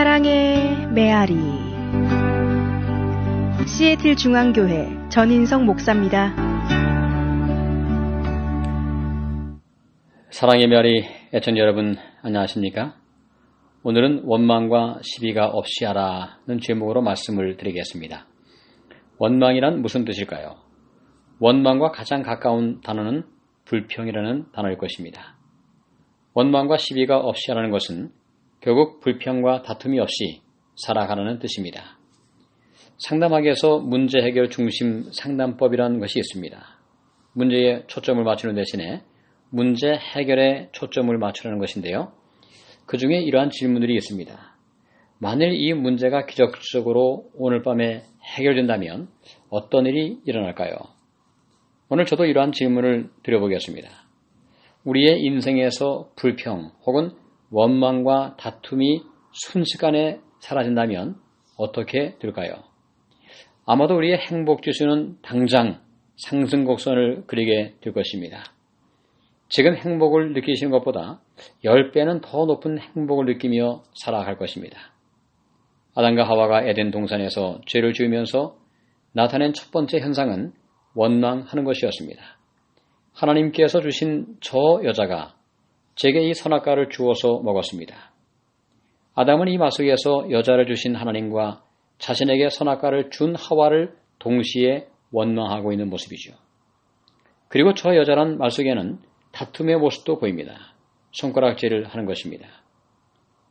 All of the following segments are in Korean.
사랑의 메아리. 시애틀 중앙교회 전인성 목사입니다. 사랑의 메아리 애청자 여러분, 안녕하십니까? 오늘은 원망과 시비가 없이 하라는 제목으로 말씀을 드리겠습니다. 원망이란 무슨 뜻일까요? 원망과 가장 가까운 단어는 불평이라는 단어일 것입니다. 원망과 시비가 없이 하라는 것은 결국 불평과 다툼이 없이 살아가라는 뜻입니다. 상담학에서 문제 해결 중심 상담법이라는 것이 있습니다. 문제에 초점을 맞추는 대신에 문제 해결에 초점을 맞추라는 것인데요. 그 중에 이러한 질문들이 있습니다. 만일 이 문제가 기적적으로 오늘 밤에 해결된다면 어떤 일이 일어날까요? 오늘 저도 이러한 질문을 드려보겠습니다. 우리의 인생에서 불평 혹은 원망과 다툼이 순식간에 사라진다면 어떻게 될까요? 아마도 우리의 행복지수는 당장 상승 곡선을 그리게 될 것입니다. 지금 행복을 느끼시는 것보다 10배는 더 높은 행복을 느끼며 살아갈 것입니다. 아담과 하와가 에덴 동산에서 죄를 지으면서 나타낸 첫 번째 현상은 원망하는 것이었습니다. 하나님께서 주신 저 여자가 제게 이 선악과를 주어서 먹었습니다. 아담은 이 마속에서 여자를 주신 하나님과 자신에게 선악과를 준 하와를 동시에 원망하고 있는 모습이죠. 그리고 저 여자란 말 속에는 다툼의 모습도 보입니다. 손가락질을 하는 것입니다.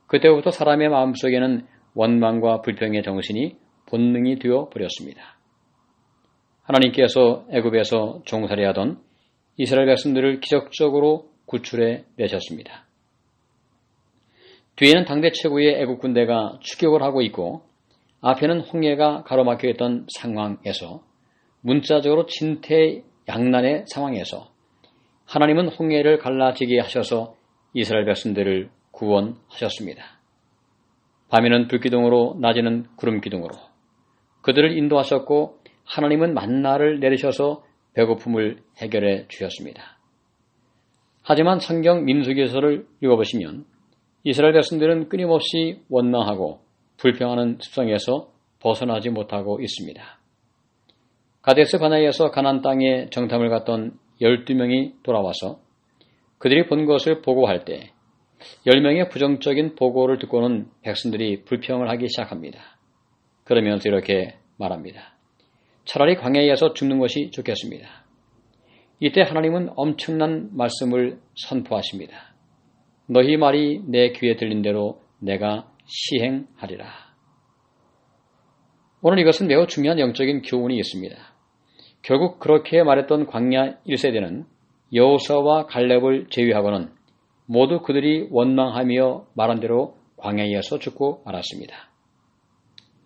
그때부터 사람의 마음속에는 원망과 불평의 정신이 본능이 되어 버렸습니다. 하나님께서 애굽에서 종살이하던 이스라엘 백성들을 기적적으로 구출해 내셨습니다. 뒤에는 당대 최고의 애국 군대가 추격을 하고 있고 앞에는 홍해가 가로막혀 있던 상황에서 문자적으로 진퇴양난의 상황에서 하나님은 홍해를 갈라지게 하셔서 이스라엘 백성들을 구원하셨습니다. 밤에는 불기둥으로 낮에는 구름기둥으로 그들을 인도하셨고 하나님은 만나를 내리셔서 배고픔을 해결해 주셨습니다. 하지만 성경 민수기서를 읽어보시면 이스라엘 백성들은 끊임없이 원망하고 불평하는 습성에서 벗어나지 못하고 있습니다. 가데스 바네아에서 가나안 땅에 정탐을 갔던 12명이 돌아와서 그들이 본 것을 보고할 때 10명의 부정적인 보고를 듣고는 백성들이 불평을 하기 시작합니다. 그러면서 이렇게 말합니다. 차라리 광야에서 죽는 것이 좋겠습니다. 이때 하나님은 엄청난 말씀을 선포하십니다. 너희 말이 내 귀에 들린 대로 내가 시행하리라. 오늘 이것은 매우 중요한 영적인 교훈이 있습니다. 결국 그렇게 말했던 광야 1세대는 여호수아와 갈렙을 제외하고는 모두 그들이 원망하며 말한 대로 광야에서 죽고 말았습니다.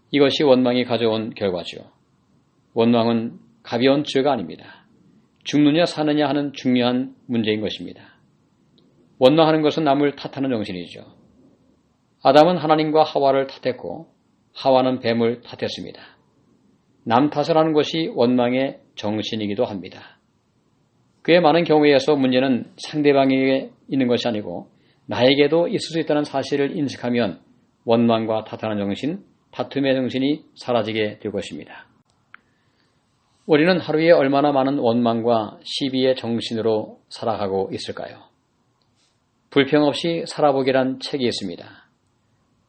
이것이 원망이 가져온 결과죠. 원망은 가벼운 죄가 아닙니다. 죽느냐 사느냐 하는 중요한 문제인 것입니다. 원망하는 것은 남을 탓하는 정신이죠. 아담은 하나님과 하와를 탓했고 하와는 뱀을 탓했습니다. 남 탓을 하는 것이 원망의 정신이기도 합니다. 그의 많은 경우에서 문제는 상대방에게 있는 것이 아니고 나에게도 있을 수 있다는 사실을 인식하면 원망과 탓하는 정신, 다툼의 정신이 사라지게 될 것입니다. 우리는 하루에 얼마나 많은 원망과 시비의 정신으로 살아가고 있을까요? 불평 없이 살아보기란 책이 있습니다.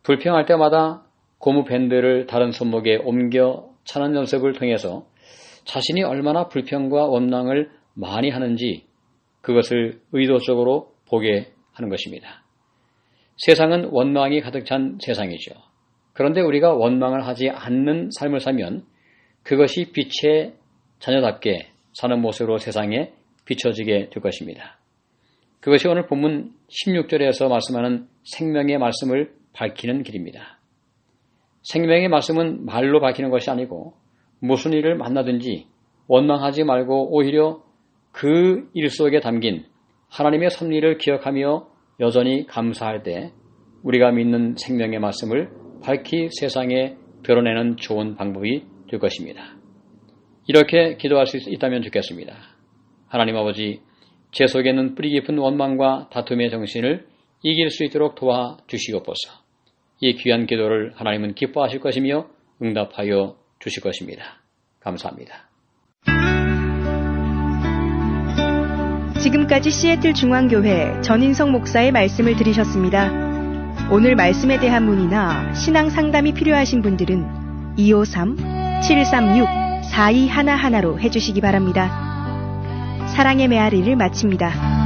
불평할 때마다 고무 밴드를 다른 손목에 옮겨 차는 연습을 통해서 자신이 얼마나 불평과 원망을 많이 하는지 그것을 의도적으로 보게 하는 것입니다. 세상은 원망이 가득 찬 세상이죠. 그런데 우리가 원망을 하지 않는 삶을 살면 그것이 빛의 자녀답게 사는 모습으로 세상에 비춰지게 될 것입니다. 그것이 오늘 본문 16절에서 말씀하는 생명의 말씀을 밝히는 길입니다. 생명의 말씀은 말로 밝히는 것이 아니고 무슨 일을 만나든지 원망하지 말고 오히려 그 일 속에 담긴 하나님의 섭리를 기억하며 여전히 감사할 때 우리가 믿는 생명의 말씀을 밝히 세상에 드러내는 좋은 방법이 될 것입니다. 이렇게 기도할 수 있다면 좋겠습니다. 하나님 아버지, 제 속에 있는 뿌리 깊은 원망과 다툼의 정신을 이길 수 있도록 도와주시옵소서. 이 귀한 기도를 하나님은 기뻐하실 것이며 응답하여 주실 것입니다. 감사합니다. 지금까지 시애틀 중앙교회 전인성 목사의 말씀을 들으셨습니다. 오늘 말씀에 대한 문의나 신앙 상담이 필요하신 분들은 253-736-4211로 해주시기 바랍니다. 사랑의 메아리를 마칩니다.